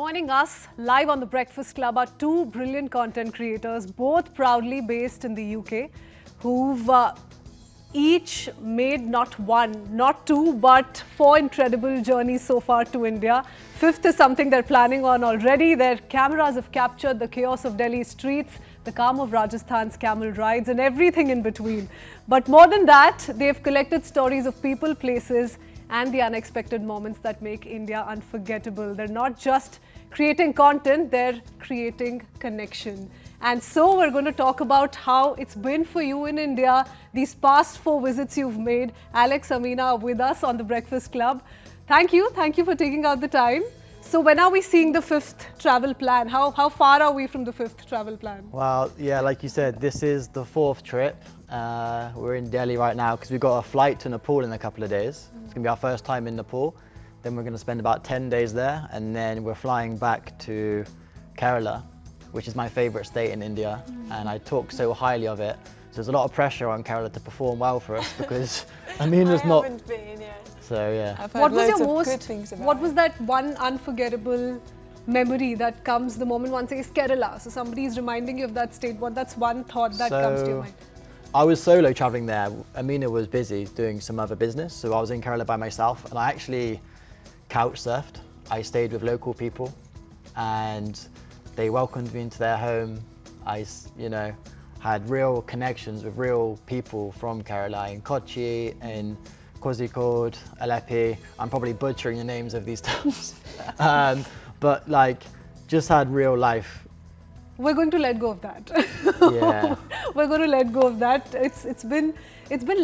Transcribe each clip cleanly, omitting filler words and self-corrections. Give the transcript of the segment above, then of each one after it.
Joining us live on the Breakfast Club are two brilliant content creators, both proudly based in the UK, who've each made not one, not two, but four incredible journeys so far to India. Fifth is something they're planning on already. Their cameras have captured the chaos of Delhi streets, the calm of Rajasthan's camel rides, and everything in between. But more than that, they've collected stories of people, places, and the unexpected moments that make India unforgettable. They're not just creating content, they're creating connection. And so we're going to talk about how it's been for you in India, these past 4 visits you've made. Alex, Amina are with us on the Breakfast Club. Thank you for taking out the time. So when are we seeing the 5th travel plan? How far are we from the 5th travel plan? Well, yeah, like you said, this is the 4th trip. We're in Delhi right now because we've got a flight to Nepal in a couple of days. It's going to be our first time in Nepal. Then we're going to spend about 10 days there, and then we're flying back to Kerala, which is my favourite state in India, and I talk so highly of it. So there's a lot of pressure on Kerala to perform well for us because Amina's not. I haven't been yet. So yeah. I've heard loads of good things about What was that one unforgettable memory that comes the moment one says Kerala? So somebody is reminding you of that state. That's one thought that comes to your mind? I was solo traveling there. Amina was busy doing some other business, so I was in Kerala by myself, and I actually couch surfed. I stayed with local people, and they welcomed me into their home. I, had real connections with real people from Kerala, in Kochi, in Kozhikode, Alleppey. I'm probably butchering the names of these towns, but just had real life. We're going to let go of that. Yeah. We're going to let go of that. It's been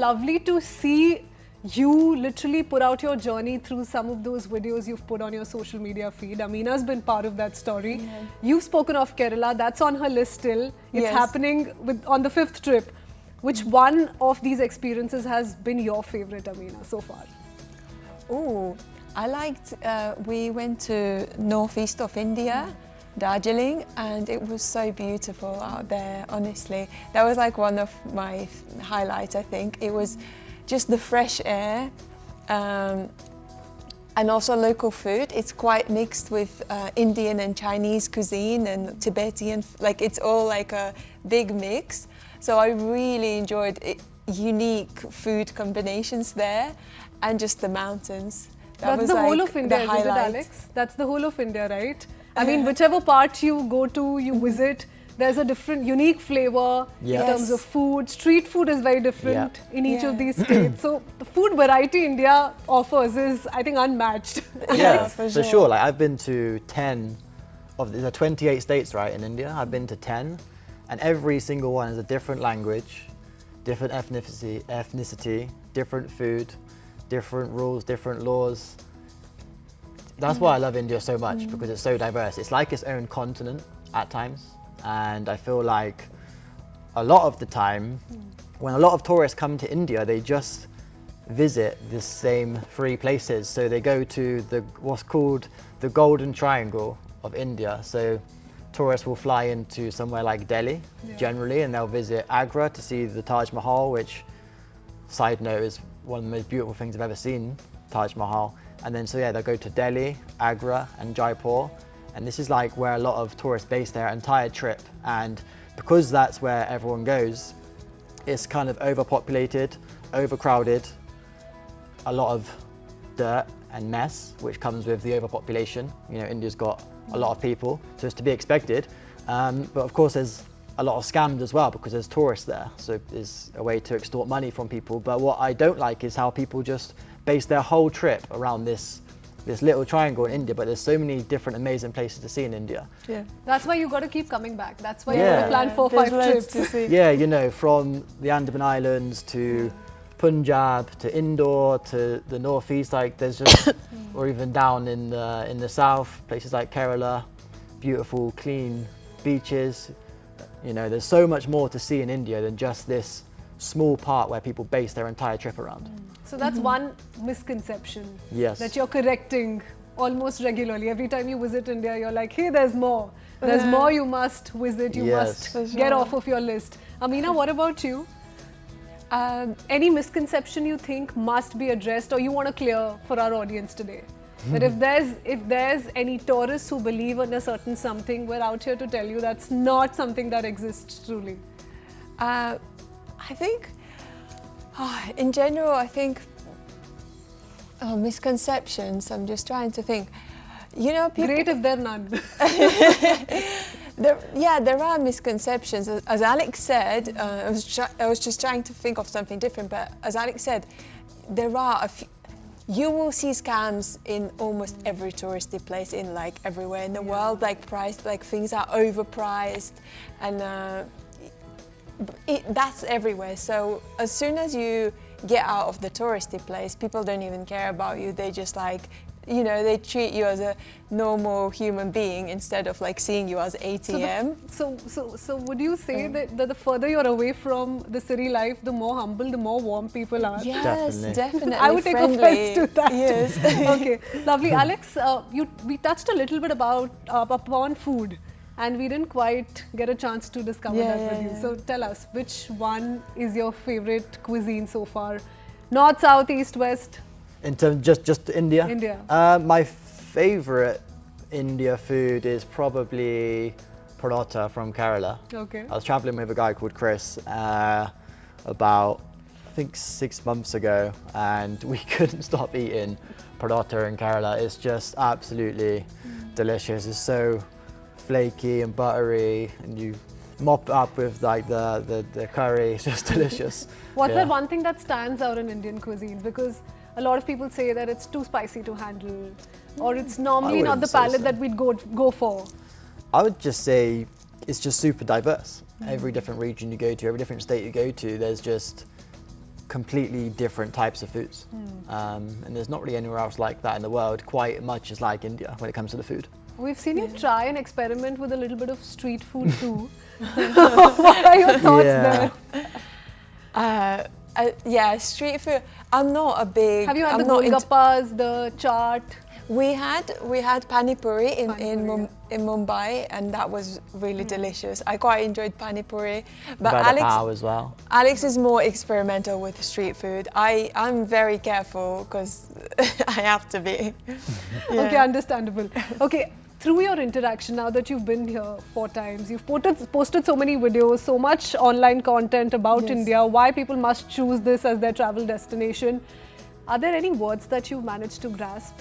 lovely to see you literally put out your journey through some of those videos you've put on your social media feed. Amina's been part of that story. Yeah. You've spoken of Kerala. That's on her list still. It's happening on the 5th trip. Which one of these experiences has been your favorite, Amina, so far? Oh, I liked, we went to northeast of India, Darjeeling, and it was so beautiful out there, honestly. That was like one of my highlights, I think. It was just the fresh air and also local food. It's quite mixed with Indian and Chinese cuisine and Tibetan, it's all like a big mix. So I really enjoyed unique food combinations there, and just the mountains. That's the whole of India, isn't it, Alex? That's the whole of India, right? I mean, whichever part you go to, you visit, there's a different, unique flavor in terms of food. Street food is very different in each of these states. So the food variety India offers is, I think, unmatched. Yeah, for sure. I've been to 10 of the 28 states, right, in India. I've been to 10, and every single one is a different language, different ethnicity, different food, different rules, different laws. That's why I love India so much, because it's so diverse. It's like its own continent at times. And I feel like a lot of the time, when a lot of tourists come to India, they just visit the same 3 places. So they go to what's called the Golden Triangle of India. So tourists will fly into somewhere like Delhi, generally, and they'll visit Agra to see the Taj Mahal, which, side note, is one of the most beautiful things I've ever seen, Taj Mahal. And then, they'll go to Delhi, Agra, and Jaipur. And this is where a lot of tourists base their entire trip. And because that's where everyone goes, it's kind of overpopulated, overcrowded, a lot of dirt and mess, which comes with the overpopulation. India's got a lot of people, so it's to be expected. But of course, there's a lot of scams as well, because there's tourists there. So it's a way to extort money from people. But what I don't like is how people just base their whole trip around this little triangle in India, but there's so many different amazing places to see in India. Yeah, that's why you got to keep coming back. That's why you got to plan 4-5 trips to see. Yeah, from the Andaman Islands to Punjab to Indore to the northeast, there's just, or even down in the south, places like Kerala, beautiful, clean beaches. There's so much more to see in India than just this small part where people base their entire trip around. So that's one misconception that you're correcting almost regularly. Every time you visit India, you're like, hey, there's more. There's more you must visit, you must get off of your list. Amina, what about you? Any misconception you think must be addressed or you want to clear for our audience today? But if there's any tourists who believe in a certain something, we're out here to tell you that's not something that exists truly. I think, in general, I think misconceptions. I'm just trying to think. You know, people. Great if there are none. There are misconceptions. As Alex said, I was just trying to think of something different. But as Alex said, there are a few. You will see scams in almost every touristy place in like everywhere in the world. Like things are overpriced, and that's everywhere. So as soon as you get out of the touristy place, people don't even care about you. They just like, you know, they treat you as a normal human being instead of like seeing you as ATM. So would you say that the further you're away from the city life, the more humble, the more warm people are? Yes, definitely. I would take offense to that. Yes. Okay, lovely. Alex, we touched a little bit upon food, and we didn't quite get a chance to discover that with you. So tell us, which one is your favorite cuisine so far? North, south, east, west? In terms just India? India. My favorite India food is probably paratha from Kerala. Okay. I was traveling with a guy called Chris about, I think 6 months ago, and we couldn't stop eating paratha in Kerala. It's just absolutely delicious. It's so flaky and buttery, and you mop it up with like the curry. It's just delicious. What's that one thing that stands out in Indian cuisine? Because a lot of people say that it's too spicy to handle, or it's normally not the palate that we'd go for. I would just say it's just super diverse. Every different region you go to, every different state you go to, there's just completely different types of foods. And there's not really anywhere else like that in the world, quite much as like India when it comes to the food. We've seen you try and experiment with a little bit of street food too. What are your thoughts there? Street food. I'm not a big. Have you had the golgappas, the chaat? We had pani puri in Mumbai, and that was really delicious. I quite enjoyed pani puri. But Vada pav as well. Alex is more experimental with street food. I'm very careful because I have to be. Okay, understandable. Okay. Through your interaction, now that you've been here 4 times, you've posted so many videos, so much online content about India, why people must choose this as their travel destination. Are there any words that you've managed to grasp?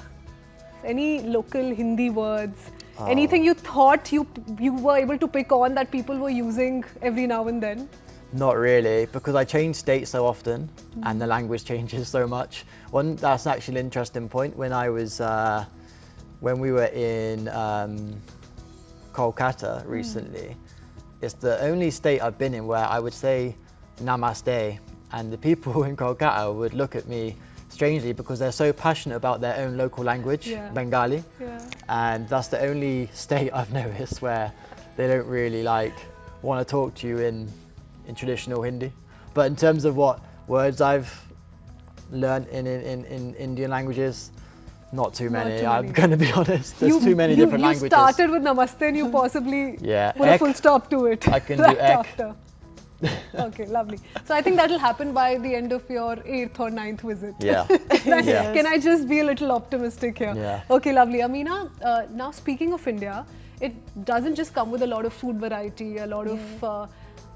Any local Hindi words? Anything you thought you were able to pick on that people were using every now and then? Not really, because I change states so often and the language changes so much. That's actually an interesting point. When we were in Kolkata recently, it's the only state I've been in where I would say namaste, and the people in Kolkata would look at me strangely because they're so passionate about their own local language, Bengali, and that's the only state I've noticed where they don't really want to talk to you in traditional Hindi. But in terms of what words I've learned in Indian languages, not too many. I'm going to be honest. There's too many different languages. You started with namaste and you possibly put a full stop to it. I can do ek. After. Okay, lovely. So I think that'll happen by the end of your 8th or 9th visit. Yeah. Can I just be a little optimistic here? Yeah. Okay, lovely. Amina, now speaking of India, it doesn't just come with a lot of food variety, a lot of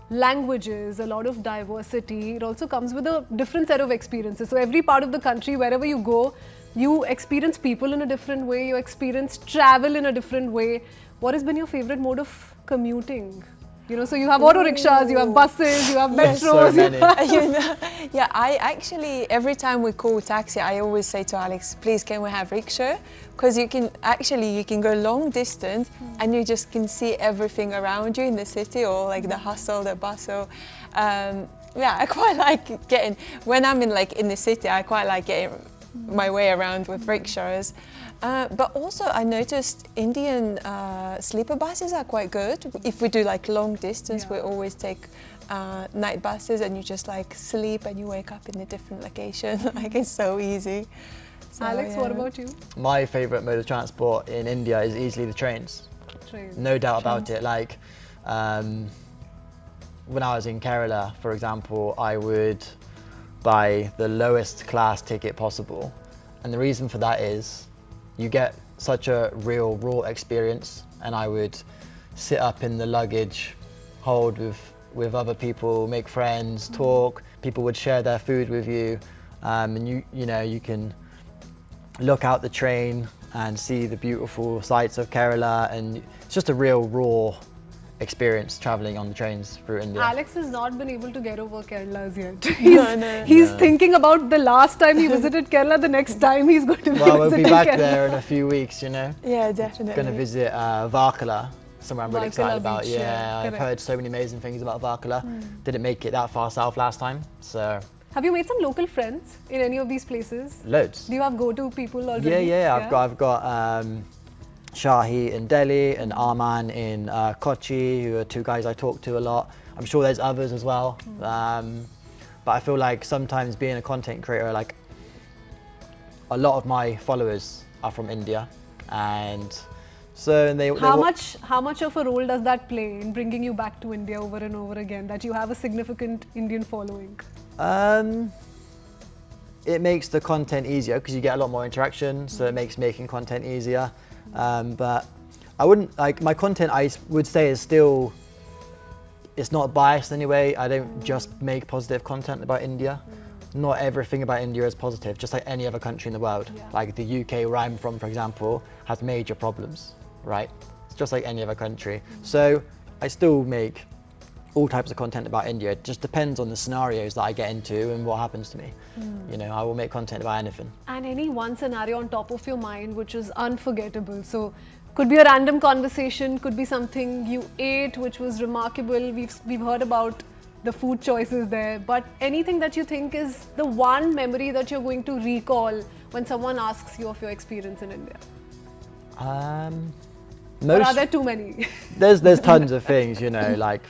languages, a lot of diversity. It also comes with a different set of experiences. So every part of the country, wherever you go, you experience people in a different way, you experience travel in a different way. What has been your favorite mode of commuting? You know, so you have auto rickshaws, you have buses, you have metros. So many. I actually, every time we call taxi, I always say to Alex, please can we have rickshaw? Because you can go long distance and you just can see everything around you in the city, or like the hustle, the bustle. I quite like when I'm in the city, I quite like getting my way around with rickshaws. But also I noticed Indian sleeper buses are quite good. If we do long distance, we always take night buses, and you just sleep and you wake up in a different location. It's so easy. So, Alex, what about you? My favourite mode of transport in India is easily the trains. No doubt about it. When I was in Kerala, for example, I would buy the lowest class ticket possible. And the reason for that is you get such a real raw experience, and I would sit up in the luggage hold with other people, make friends, talk. People would share their food with you, and you know, you can look out the train and see the beautiful sights of Kerala, and it's just a real raw experience traveling on the trains through India. Alex has not been able to get over Kerala as yet. No. He's thinking about the last time he visited Kerala, the next time he's going to be Well, we'll visiting be back Kerala. there in a few weeks, you know. Yeah, definitely. Going to visit Varkala, somewhere I'm really Varkala excited about. beach, Yeah, I've correct. heard so many amazing things about Varkala. Didn't make it that far south last time, so Have you made some local friends in any of these places? loads. Do you have go-to people already? Yeah. I've got Shahi in Delhi and Arman in Kochi, who are two guys I talk to a lot. I'm sure there's others as well. But I feel like sometimes being a content creator, like a lot of my followers are from India, and so How much of a role does that play in bringing you back to India over and over again, that you have a significant Indian following? It makes the content easier because you get a lot more interaction, so it makes making content easier. But I wouldn't, like, my content I would say is still, it's not biased anyway. I don't just make positive content about India. Not everything about India is positive, just like any other country in the world. Yeah. Like the UK, where I'm from, for example, has major problems, right? It's just like any other country. So I still make all types of content about India. It just depends on the scenarios that I get into and what happens to me. You know, I will make content about anything. And any one scenario on top of your mind which is unforgettable. So could be a random conversation, could be something you ate which was remarkable. We've heard about the food choices there, but anything that you think is the one memory that you're going to recall when someone asks you of your experience in India? Or are there too many? There's tons of things, you know, like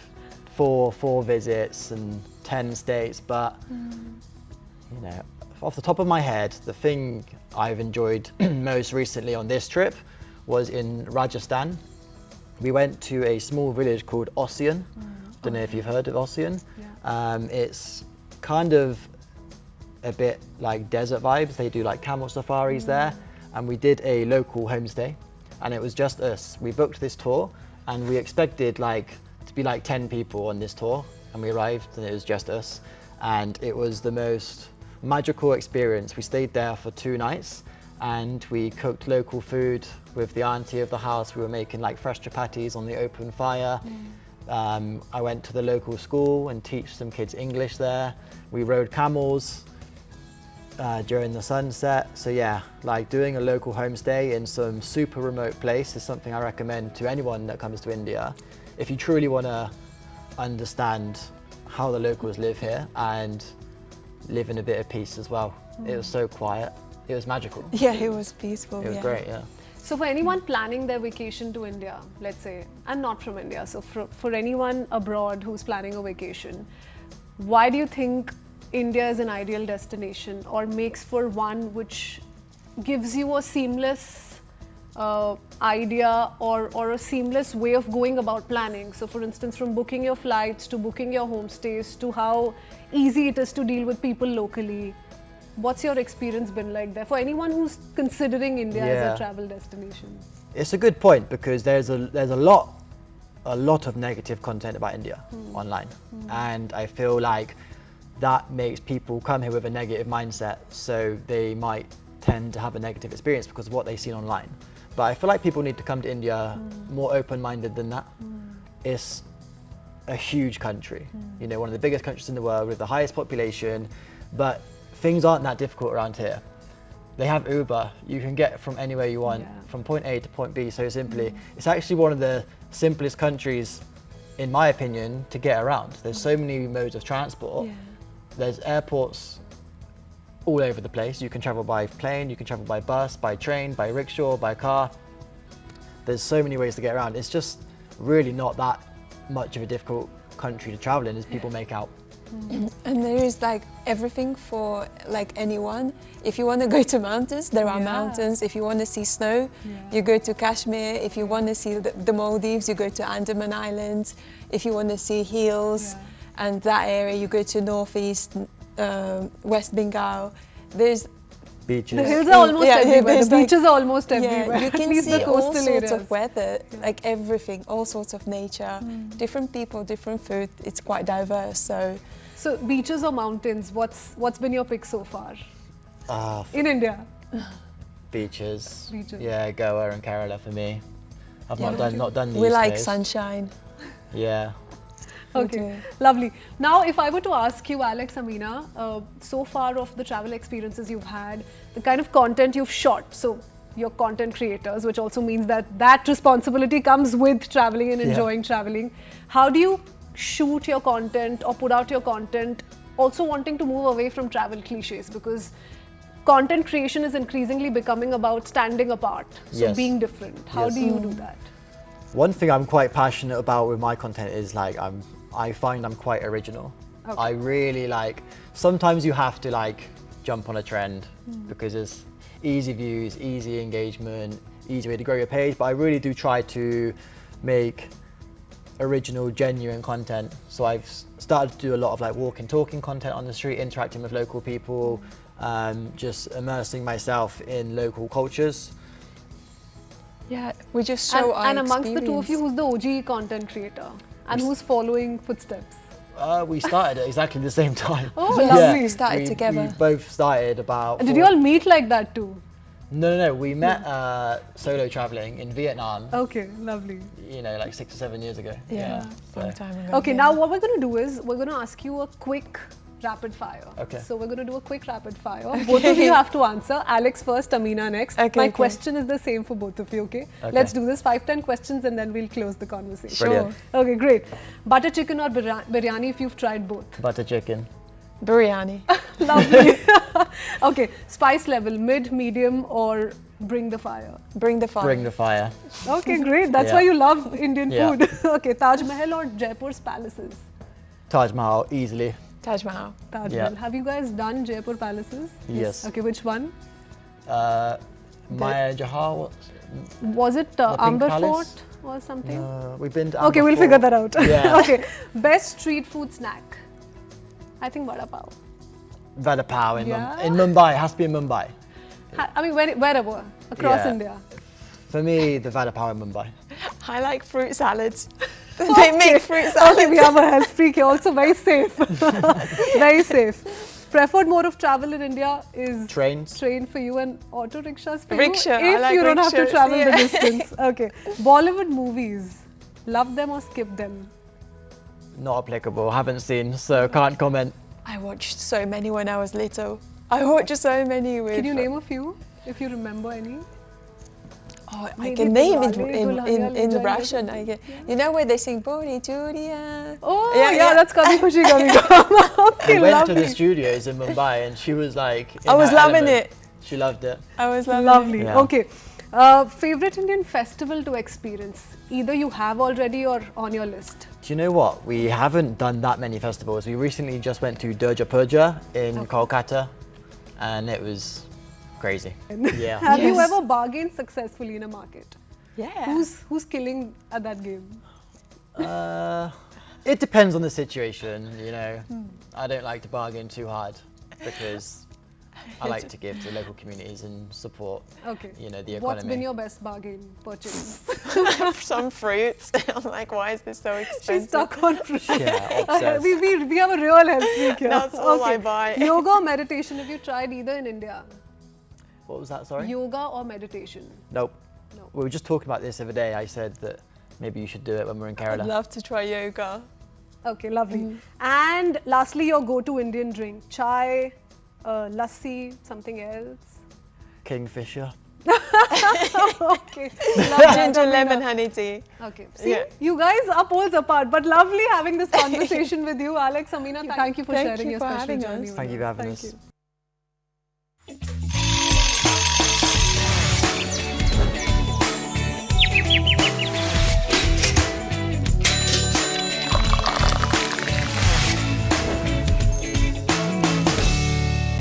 four visits and 10 states, but you know, off the top of my head, the thing I've enjoyed most recently on this trip was in Rajasthan. We went to a small village called Ossian. Don't know if you've heard of Ossian. Yeah. It's kind of a bit like desert vibes. They do like camel safaris there, and we did a local homestay, and it was just us. We booked this tour, and we expected like to be like 10 people on this tour, and we arrived and it was just us, and it was the most magical experience. We stayed there for 2 nights, and we cooked local food with the auntie of the house. We were making like fresh chapatis on the open fire. I went to the local school and teach some kids English there. We rode camels during the sunset. So yeah, like doing a local homestay in some super remote place is something I recommend to anyone that comes to India. If you truly want to understand how the locals live here and live in a bit of peace as well. It was so quiet. It was magical. Yeah, it was peaceful. It was great, yeah. So for anyone planning their vacation to India, let's say, and not from India, so for anyone abroad who's planning a vacation, why do you think India is an ideal destination, or makes for one which gives you a seamless idea or a seamless way of going about planning? So for instance, from booking your flights to booking your homestays to how easy it is to deal with people locally. What's your experience been like there for anyone who's considering India as a travel destination? It's a good point, because there's a lot of negative content about India online, and I feel like that makes people come here with a negative mindset, so they might tend to have a negative experience because of what they've seen online. But I feel like people need to come to India more open-minded than that. It's a huge country, you know, one of the biggest countries in the world with the highest population, but things aren't that difficult around here. They have Uber. You can get from anywhere you want, from point A to point B so simply. It's actually one of the simplest countries, in my opinion, to get around. There's so many modes of transport. There's airports all over the place. You can travel by plane, you can travel by bus, by train, by rickshaw, by car. There's so many ways to get around. It's just really not that much of a difficult country to travel in as people make out. And there is like everything for like anyone. If you want to go to mountains, there are mountains. If you want to see snow, you go to Kashmir. If you want to see the Maldives, you go to Andaman Islands. If you want to see hills and that area, you go to Northeast, West Bengal. There's Beaches. The hills are almost everywhere. there's The like- beaches are almost everywhere. Yeah, you At can least see the all coastal sorts areas. of weather, like everything, all sorts of nature, different people, different food. It's quite diverse. So beaches or mountains? What's been your pick so far Ah, in India? beaches. Beaches. Yeah, Goa and Kerala for me. I've Yeah, not done these. we like sunshine. Yeah. Okay, lovely. Now, if I were to ask you, Alex, Amina, so far of the travel experiences you've had, the kind of content you've shot, so you're content creators, which also means that responsibility comes with traveling and Yeah. enjoying traveling. How do you shoot your content or put out your content, also wanting to move away from travel cliches? Because content creation is increasingly becoming about standing apart, so Yes. being different. How Yes. do you do that? One thing I'm quite passionate about with my content is like I find I'm quite original. Okay. I really like, sometimes you have to like jump on a trend because it's easy views, easy engagement, easy way to grow your page, but I really do try to make original, genuine content. So I've started to do a lot of like walking, talking content on the street, interacting with local people, just immersing myself in local cultures. Yeah, we just show our And amongst the two of you, experience. who's the OG content creator and who's following footsteps? We started at exactly the same time. Oh, Yes, lovely. we started together. We both started about. Did you all meet like that too? No. We met solo traveling in Vietnam. Okay, lovely. You know, like 6 or 7 years ago. Yeah, so- long time ago. Okay, yeah. now what we're going to do is we're going to ask you a quick rapid fire. Okay. So we're going to do a quick rapid fire. Both of you have to answer. Alex first, Amina next. Okay, My okay. question is the same for both of you, okay? Okay. Let's do this 5-10 questions and then we'll close the conversation. Brilliant. Okay, great. Butter chicken or biryani if you've tried both? Butter chicken. Biryani. Lovely. Okay, spice level, mid, medium or bring the fire? Bring the fire. Bring the fire. Okay, great. That's Yeah. why you love Indian Yeah. food. Okay, Taj Mahal or Jaipur's palaces? Taj Mahal, easily. Taj Mahal. Taj Yeah. Mahal. Have you guys done Jaipur palaces? Yes. Okay, which one? Maya Jahal. Was it The Pink Amber Palace? Fort or something? We've been to Okay, Amber we'll Fort. figure that out. Yeah. Okay, best street food snack? I think vada pav. Vada pav in, Yeah. in Mumbai. It has to be in Mumbai. I mean, wherever across Yeah. India. For me, the Vada pav in Mumbai. I like fruit salads. They make fruit salads. Okay, we have a health freak here, also very safe. Very safe. Preferred mode of travel in India is Trains. train for you and auto rickshaws for Rickshaw, you. I If like you don't have to rickshaws, travel the yeah. distance. Okay. Bollywood movies. Love them or skip them? Not applicable. Haven't seen, so can't comment. I watched so many when I was little. I watched so many with... Can you name a few if you remember any? Oh, I Maybe can name it Pulale, Dulhania Le in Jayenge. Russian. I get, you know where they sing Bori Julia? Oh, Yeah, yeah, yeah. that's Kabhi Khushi Kabhi Gham. Okay, We went to lovely. the studios in Mumbai and she was like, in I was her loving element. it. She loved it. I was loving Lovely. Yeah. Okay. Favorite Indian festival to experience? Either you have already or on your list. Do you know what? We haven't done that many festivals. We recently just went to Durga Puja in Kolkata and it was crazy. Yeah. Have you Yes. ever bargained successfully in a market? it. Yeah. Who's killing at that game? It depends on the situation, you know. I don't like to bargain too hard because I like to give to local communities and support, Okay. you know, the economy. What's been your best bargain purchase? Some fruits. I'm like, why is this so expensive? She's stuck on fruit. Yeah, obsessed. we have a real health freak here. That's all I buy. Yoga or meditation? Have you tried either in India? What was that, sorry? Yoga or meditation? Nope. No. We were just talking about this the other day. I said that maybe you should do it when we're in I'd Kerala. love to try yoga. Okay, lovely. And lastly, your go-to Indian drink: chai, lassi, something else. Kingfisher. Okay. Ginger lemon honey tea. Okay. See, Yeah. you guys are poles apart, but lovely having this conversation with you, Alex, Amina. Thank you for Thank sharing you your for special having journey. us. with Thank you for having Thank us. you.